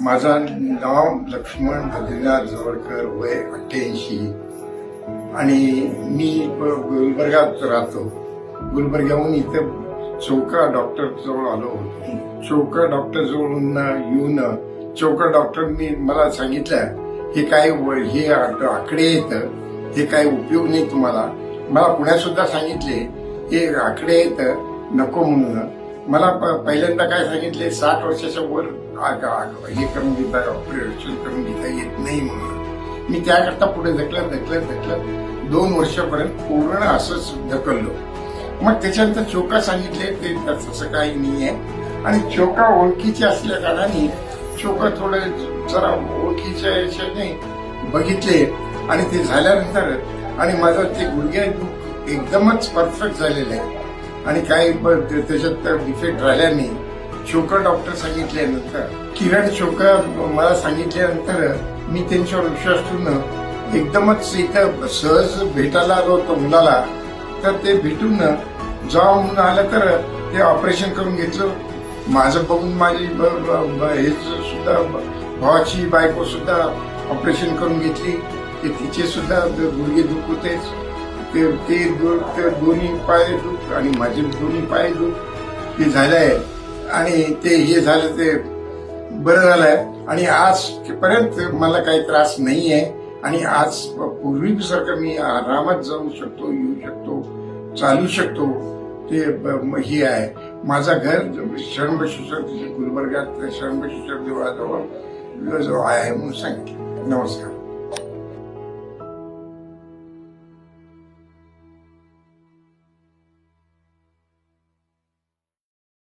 माझं नाव लक्ष्मण बद्रीनाथ जवळकर, वय 88 आणि मी गुलबर्गात राहतो. गुलबर्ग्याहून इथे चौका डॉक्टर जवळ आलो होतो. चौका डॉक्टर जवळून येऊन चौका डॉक्टरनी मला सांगितलं हे काय हे आकडे येतं, हे काय उपयोग नाही तुम्हाला. मला पुण्यात सुद्धा सांगितले हे आकडे येतं नको म्हणून. मला पहिल्यांदा काय सांगितले 60 वर्षाच्या वर हे करून घेता, ऑपरेशन करून घेता येत नाही म्हणून. मी त्याकरता पुढे ढकलत 2 वर्षापर्यंत पूर्ण असंच ढकललो. मग त्याच्यानंतर चोका सांगितले ते तसं काही नाहीये आणि चोका ओळखीचे असल्या कारणाने चोका थोडं जरा ओळखीच्या याच्याने बघितले आणि ते झाल्यानंतर आणि माझं ते गुडघे एकदमच परफेक्ट झालेलं आहे आणि काही त्याच्यात डिफेक्ट राहिल्याने चोका डॉक्टर सांगितल्यानंतर किरण चोका मला सांगितल्यानंतर मी त्यांच्यावर विश्वास ठेवून एकदमच इथं सहज भेटायला आलो होतो मुलाला. तर ते भेटून जावं म्हणून आलं तर ते ऑपरेशन करून घेतलं. माझं बघून माझी हे सुद्धा भावाची बायको सुद्धा ऑपरेशन करून घेतली. ते तिचे सुद्धा गुडघे दुख होतेच. ते दोन्ही पाय दुख आणि माझे दोन्ही पाय दुख हे झालंय आणि ते हे झालं ते बरं झालंय आणि आजपर्यंत मला काही त्रास नाहीये आणि आज पूर्वीसारखं मी आरामात जाऊ शकतो, येऊ शकतो, चालू शकतो. ते हे आहे. माझं घर शरणबसवेश्वर गुलबर्गात शरणबसवेश्वर देवळाजवळ आहे म्हणून सांगितलं. नमस्कार.